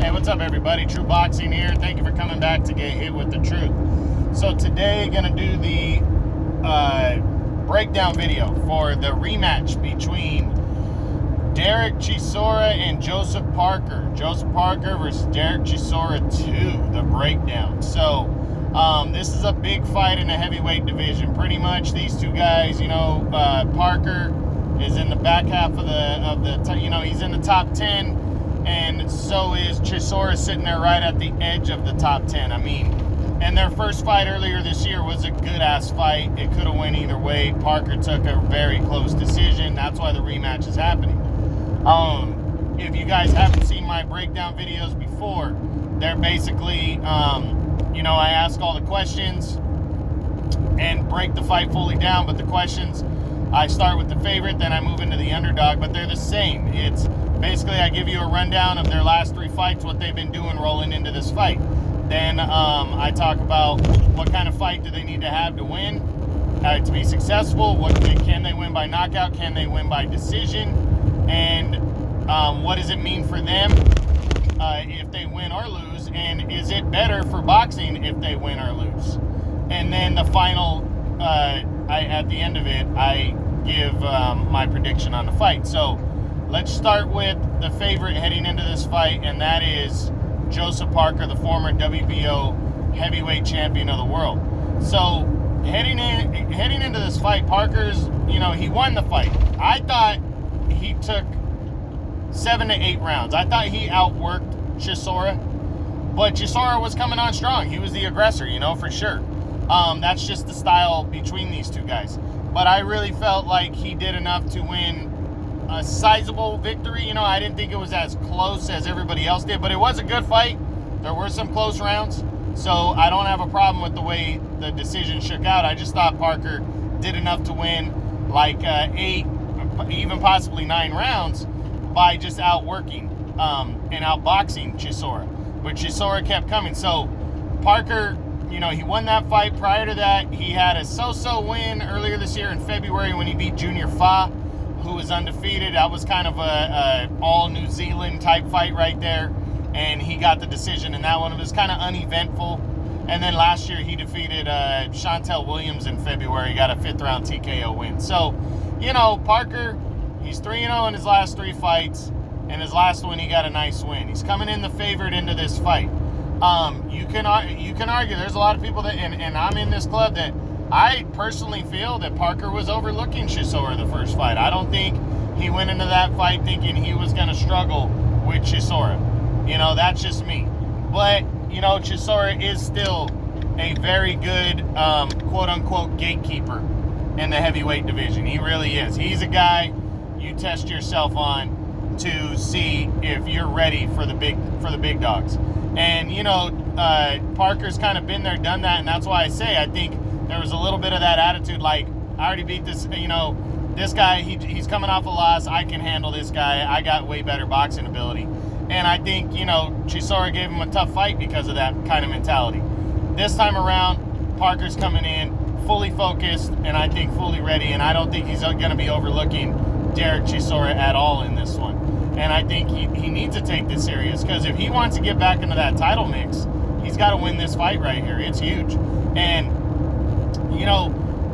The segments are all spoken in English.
Hey, what's up, everybody? True Boxing here. Thank you for coming back to get hit with the truth. So today, gonna do the breakdown video for the rematch between Derek Chisora and Joseph Parker. Joseph Parker versus Derek Chisora 2, the breakdown. So this is a big fight in the heavyweight division. Pretty much these two guys, Parker is in the back half of the he's in the top 10. And so is Chisora, sitting there right at the edge of the top 10. And their first fight earlier this year was a good-ass fight. It could have went either way. Parker took a very close decision. That's why the rematch is happening. If you guys haven't seen my breakdown videos before, they're basically, I ask all the questions and break the fight fully down. But the questions, I start with the favorite, then I move into the underdog, but they're the same. It's basically, I give you a rundown of their last 3 fights, what they've been doing rolling into this fight. Then I talk about what kind of fight do they need to have to win, to be successful. Can they win by knockout? Can they win by decision? And what does it mean for them if they win or lose? And is it better for boxing if they win or lose? And then the final, at the end of it, I give my prediction on the fight. So let's start with the favorite heading into this fight, and that is Joseph Parker, the former WBO heavyweight champion of the world. So heading into this fight, Parker's, he won the fight. I thought he took 7 to 8 rounds. I thought he outworked Chisora, but Chisora was coming on strong. He was the aggressor, for sure. That's just the style between these two guys. But I really felt like he did enough to win a sizable victory. I didn't think it was as close as everybody else did, but it was a good fight. There were some close rounds, so I don't have a problem with the way the decision shook out. I just thought Parker did enough to win like 8, even possibly 9 rounds by just outworking and outboxing Chisora. But Chisora kept coming. So Parker, he won that fight. Prior to that, he had a so-so win earlier this year in February when he beat Junior Fa, who was undefeated. That was kind of a all New Zealand type fight right there, and he got the decision in that one. It was kind of uneventful. And then last year he defeated Chantel Williams in February. He got a 5th round TKO win. So, Parker, he's 3-0 in his last 3 fights, and his last one he got a nice win. He's coming in the favorite into this fight. You can argue. There's a lot of people that, and I'm in this club, that I personally feel that Parker was overlooking Chisora the first fight. I don't think he went into that fight thinking he was going to struggle with Chisora. That's just me. But, Chisora is still a very good, quote-unquote, gatekeeper in the heavyweight division. He really is. He's a guy you test yourself on to see if you're ready for the big dogs. And, Parker's kind of been there, done that, and that's why I say I think there was a little bit of that attitude, like, I already beat this, this guy, he's coming off a loss, I can handle this guy, I got way better boxing ability. And I think, Chisora gave him a tough fight because of that kind of mentality. This time around, Parker's coming in fully focused, and I think fully ready, and I don't think he's going to be overlooking Derek Chisora at all in this one. And I think he needs to take this serious, because if he wants to get back into that title mix, he's got to win this fight right here. It's huge. And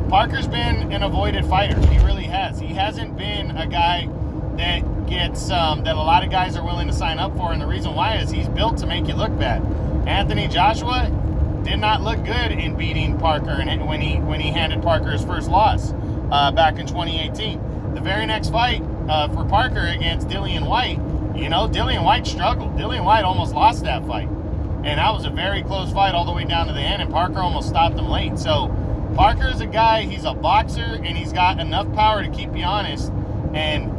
Parker's been an avoided fighter. He really has. He hasn't been a guy that gets that a lot of guys are willing to sign up for, and the reason why is he's built to make you look bad. Anthony Joshua did not look good in beating Parker, and when he handed Parker his first loss back in 2018. The very next fight for Parker against Dillian White, Dillian White struggled. Dillian White almost lost that fight, and that was a very close fight all the way down to the end, and Parker almost stopped him late. So Parker is a guy, he's a boxer, and he's got enough power to keep you honest. And,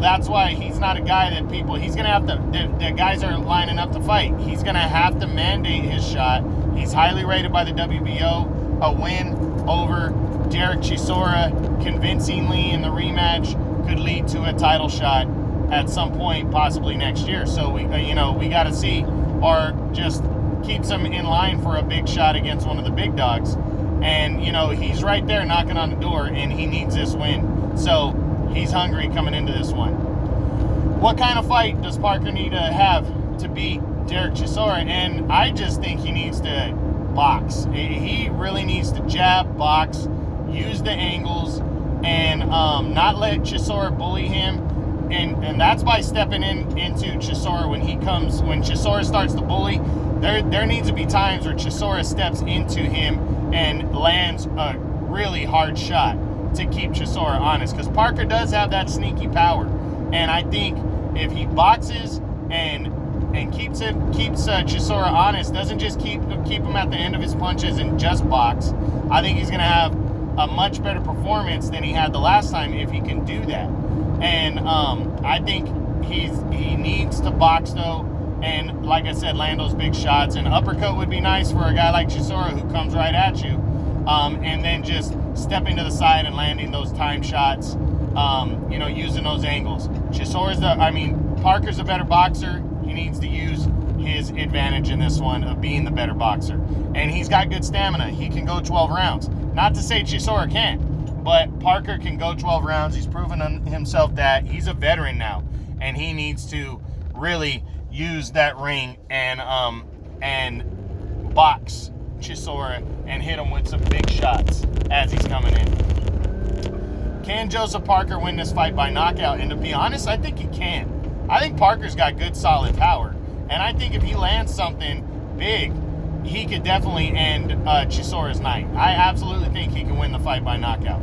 that's why he's not a guy that he's going to have to, the guys are lining up to fight. He's going to have to mandate his shot. He's highly rated by the WBO. A win over Derek Chisora convincingly in the rematch could lead to a title shot at some point, possibly next year. So, we got to see, or just keeps him in line for a big shot against one of the big dogs. And, he's right there knocking on the door, and he needs this win. So he's hungry coming into this one. What kind of fight does Parker need to have to beat Derek Chisora, and I just think he needs to box. He really needs to jab, box, use the angles, and not let Chisora bully him. And that's by stepping into Chisora when Chisora starts to bully. There needs to be times where Chisora steps into him and lands a really hard shot to keep Chisora honest, because Parker does have that sneaky power. And I think if he boxes and keeps Chisora honest, doesn't just keep him at the end of his punches and just box, I think he's going to have a much better performance than he had the last time if he can do that. And I think he needs to box, though, and like I said, land those big shots. And uppercut would be nice for a guy like Chisora who comes right at you, and then just stepping to the side and landing those time shots, using those angles. Parker's a better boxer. He needs to use his advantage in this one of being the better boxer. And he's got good stamina. He can go 12 rounds. Not to say Chisora can't, but Parker can go 12 rounds. He's proven himself that. He's a veteran now, and he needs to really use that ring and box Chisora and hit him with some big shots as he's coming in. Can Joseph Parker win this fight by knockout? And to be honest, I think he can. I think Parker's got good, solid power, and I think if he lands something big, he could definitely end Chisora's night. I absolutely think he can win the fight by knockout.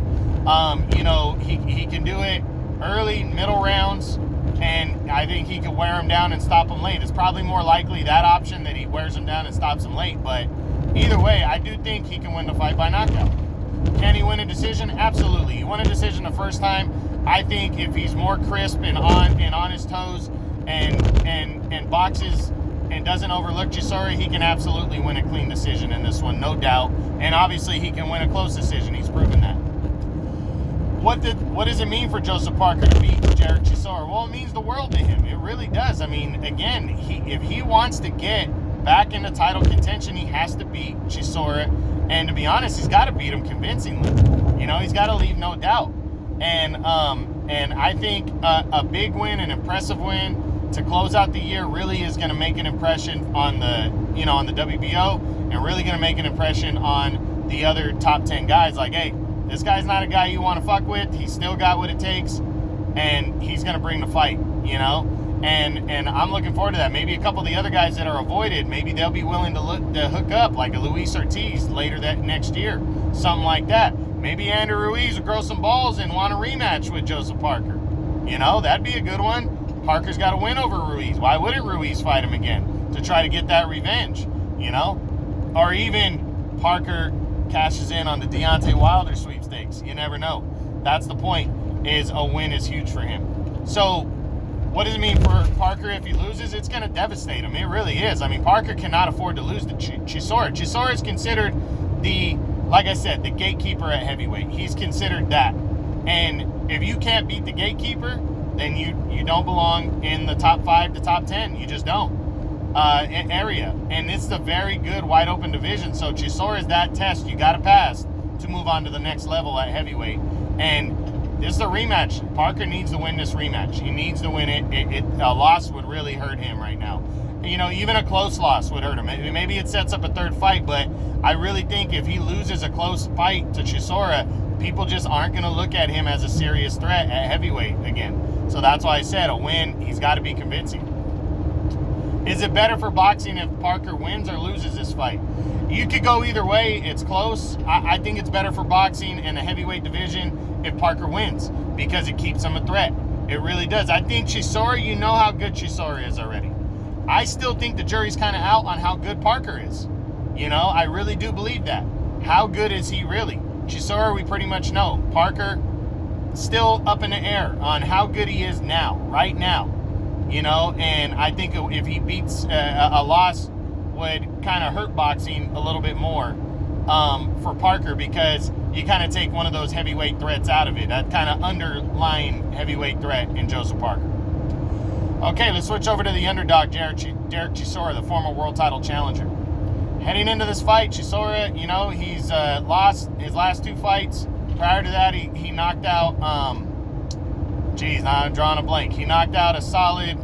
He can do it early, middle rounds, and I think he can wear him down and stop him late. It's probably more likely that option, that he wears him down and stops him late. But either way, I do think he can win the fight by knockout. Can he win a decision? Absolutely. He won a decision the first time. I think if he's more crisp and on his toes and boxes and doesn't overlook Chisora, he can absolutely win a clean decision in this one, no doubt. And obviously he can win a close decision. He's proven that. What does it mean for Joseph Parker to beat Derek Chisora? Well, it means the world to him. It really does. I mean, again, if he wants to get back into title contention, he has to beat Chisora. And to be honest, he's got to beat him convincingly. He's got to leave no doubt. And I think a big win, an impressive win to close out the year, really is going to make an impression on the WBO, and really going to make an impression on the other top 10 guys. Like, hey, this guy's not a guy you want to fuck with. He's still got what it takes, and he's going to bring the fight, And I'm looking forward to that. Maybe a couple of the other guys that are avoided, maybe they'll be willing to hook up, like a Luis Ortiz later that next year, something like that. Maybe Andrew Ruiz will grow some balls and want a rematch with Joseph Parker. That'd be a good one. Parker's got to win over Ruiz. Why wouldn't Ruiz fight him again to try to get that revenge? Or even Parker cashes in on the Deontay Wilder sweepstakes. You never know. That's the point, is a win is huge for him. So what does it mean for Parker if he loses? It's going to devastate him. It really is. I mean, Parker cannot afford to lose to Chisora. Chisora is considered like I said, the gatekeeper at heavyweight. He's considered that. And if you can't beat the gatekeeper, then you don't belong in the top 5 to top 10. You just don't. Area. And it's a very good, wide open division. So Chisora is that test you got to pass to move on to the next level at heavyweight. And this is a rematch. Parker needs to win this rematch. He needs to win it. A loss would really hurt him right now. Even a close loss would hurt him. Maybe it sets up a third fight, but I really think if he loses a close fight to Chisora, people just aren't going to look at him as a serious threat at heavyweight again. So that's why I said a win, he's got to be convincing. Is it better for boxing if Parker wins or loses this fight? You could go either way. It's close. I think it's better for boxing in the heavyweight division if Parker wins, because it keeps him a threat. It really does. I think Chisora, you know how good Chisora is already. I still think the jury's kind of out on how good Parker is. I really do believe that. How good is he really? Chisora, we pretty much know. Parker, still up in the air on how good he is now, right now. And I think if he beats a loss would kind of hurt boxing a little bit more for Parker, because you kind of take one of those heavyweight threats out of it, that kind of underlying heavyweight threat in Joseph Parker. Okay, let's switch over to the underdog, Derek Chisora, the former world title challenger. Heading into this fight, Chisora, he's lost his last 2 fights. Prior to that, he knocked out, now I'm drawing a blank. He knocked out a solid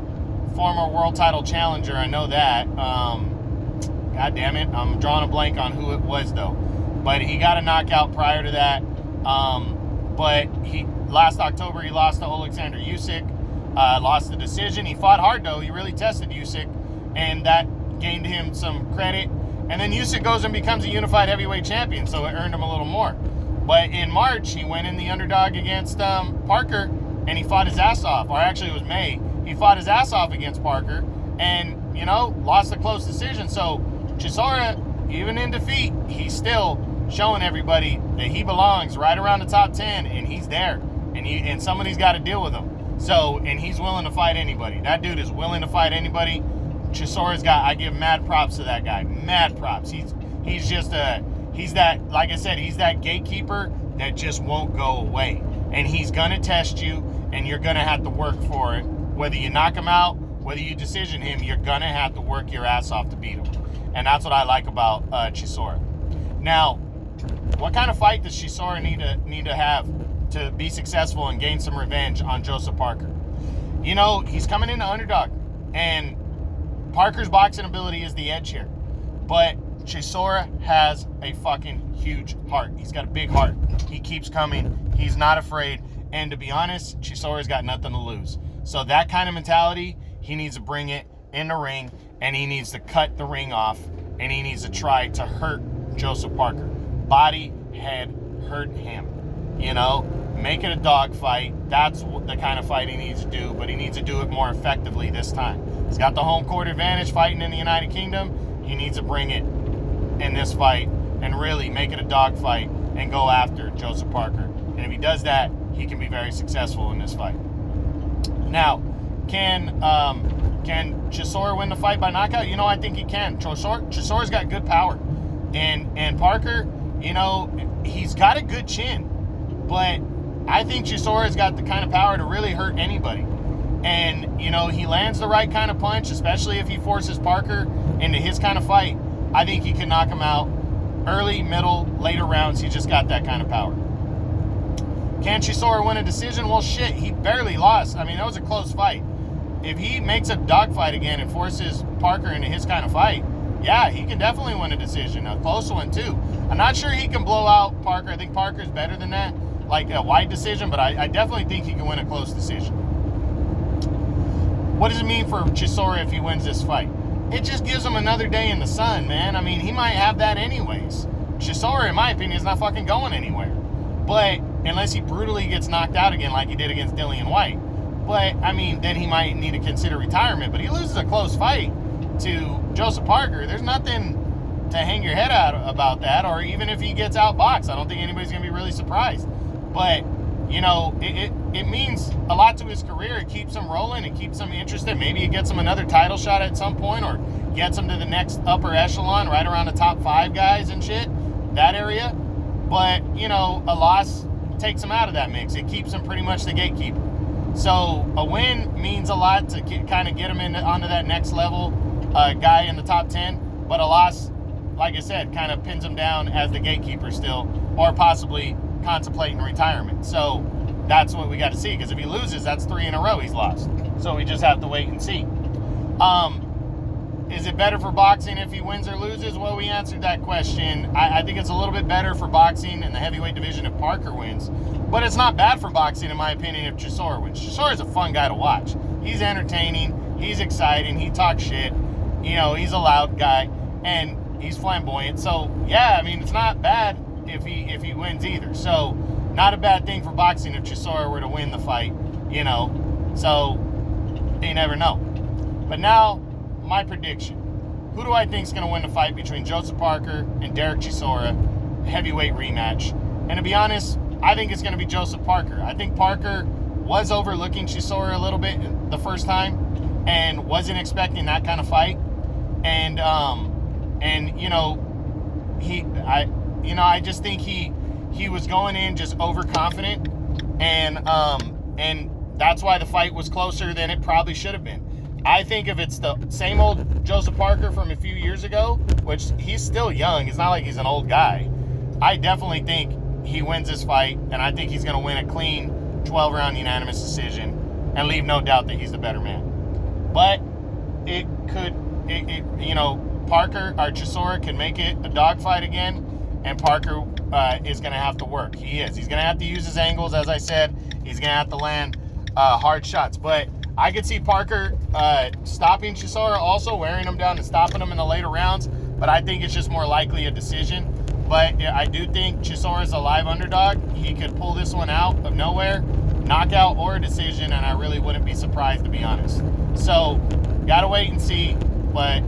former world title challenger. I know that. God damn it. I'm drawing a blank on who it was, though. But he got a knockout prior to that. But last October, he lost to Alexander Usyk. Lost the decision. He fought hard, though. He really tested Usyk. And that gained him some credit. And then Usyk goes and becomes a unified heavyweight champion, so it earned him a little more. But in March, he went in the underdog against Parker, and he fought his ass off. Or actually, it was May. He fought his ass off against Parker and, lost a close decision. So Chisora, even in defeat, he's still showing everybody that he belongs right around the top 10, and he's there. And somebody's got to deal with him. So, and he's willing to fight anybody. That dude is willing to fight anybody. Chisora's I give mad props to that guy. Mad props. He's that, like I said, he's that gatekeeper that just won't go away. And he's going to test you, and you're going to have to work for it. Whether you knock him out, whether you decision him, you're going to have to work your ass off to beat him. And that's what I like about Chisora. Now, what kind of fight does Chisora need to have to be successful and gain some revenge on Joseph Parker? He's coming into underdog, and Parker's boxing ability is the edge here. But Chisora has a fucking huge heart. He's got a big heart. He keeps coming. He's not afraid. And to be honest, Chisora's got nothing to lose. So that kind of mentality, he needs to bring it in the ring, and he needs to cut the ring off, and he needs to try to hurt Joseph Parker. Body, head, hurt him. Make it a dog fight. That's the kind of fight he needs to do, but he needs to do it more effectively this time. He's got the home court advantage fighting in the United Kingdom. He needs to bring it in this fight and really make it a dog fight and go after Joseph Parker. And if he does that, he can be very successful in this fight. Now, can Chisora win the fight by knockout? I think he can. Chisora's got good power. And Parker, he's got a good chin. But I think Chisora's got the kind of power to really hurt anybody. And, he lands the right kind of punch, especially if he forces Parker into his kind of fight. I think he can knock him out early, middle, later rounds. He just got that kind of power. Can Chisora win a decision? Well, shit, he barely lost. I mean, that was a close fight. If he makes a dogfight again and forces Parker into his kind of fight, yeah, he can definitely win a decision. A close one, too. I'm not sure he can blow out Parker. I think Parker's better than that, like a wide decision, but I definitely think he can win a close decision. What does it mean for Chisora if he wins this fight? It just gives him another day in the sun, man. I mean, he might have that anyways. Chisora, in my opinion, is not fucking going anywhere. But unless he brutally gets knocked out again like he did against Dillian White. But, I mean, then he might need to consider retirement. But he loses a close fight to Joseph Parker. There's nothing to hang your head out about that. Or even if he gets outboxed, I don't think anybody's going to be really surprised. But, it means a lot to his career. It keeps him rolling. It keeps him interested. Maybe it gets him another title shot at some point, or gets him to the next upper echelon, right around the top 5 guys and shit, that area. But, a loss takes him out of that mix. It keeps him pretty much the gatekeeper. So a win means a lot to kind of get him onto that next level guy in the top 10. But a loss, like I said, kind of pins him down as the gatekeeper still, or possibly contemplating retirement. So that's what we got to see, because if he loses, that's 3 in a row he's lost. So we just have to wait and see. Is it better for boxing if he wins or loses? Well, we answered that question. I think it's a little bit better for boxing in the heavyweight division if Parker wins. But it's not bad for boxing, in my opinion, if Chisora wins. Chisora's a fun guy to watch. He's entertaining. He's exciting. He talks shit. He's a loud guy. And he's flamboyant. So, yeah, I mean, it's not bad if he wins either. So, not a bad thing for boxing if Chisora were to win the fight, So, you never know. But now, my prediction. Who do I think is going to win the fight between Joseph Parker and Derek Chisora, heavyweight rematch? And to be honest, I think it's going to be Joseph Parker. I think Parker was overlooking Chisora a little bit the first time and wasn't expecting that kind of fight. And I just think he was going in just overconfident, and that's why the fight was closer than it probably should have been. I think if it's the same old Joseph Parker from a few years ago, which he's still young, it's not like he's an old guy, I definitely think he wins this fight, and I think he's going to win a clean 12-round unanimous decision and leave no doubt that he's the better man. But it could, you know, Parker or Chisora can make it a dogfight again, and Parker is going to have to work. He's going to have to use his angles, as I said. He's going to have to land hard shots. But I could see Parker stopping Chisora, also wearing him down and stopping him in the later rounds. But I think it's just more likely a decision. But I do think Chisora is a live underdog. He could pull this one out of nowhere, knockout or a decision, and I really wouldn't be surprised, to be honest. So, gotta wait and see. But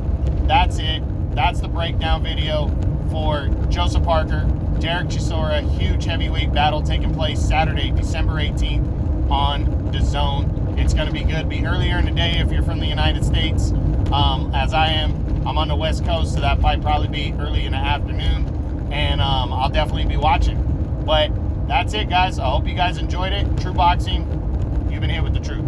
that's it. That's the breakdown video for Joseph Parker, Derek Chisora, huge heavyweight battle taking place Saturday, December 18th on DAZN. It's going to be good. Be earlier in the day if you're from the United States, as I am. I'm on the West Coast, so that might probably be early in the afternoon, and I'll definitely be watching. But that's it, guys. I hope you guys enjoyed it. True Boxing, you've been here with the truth.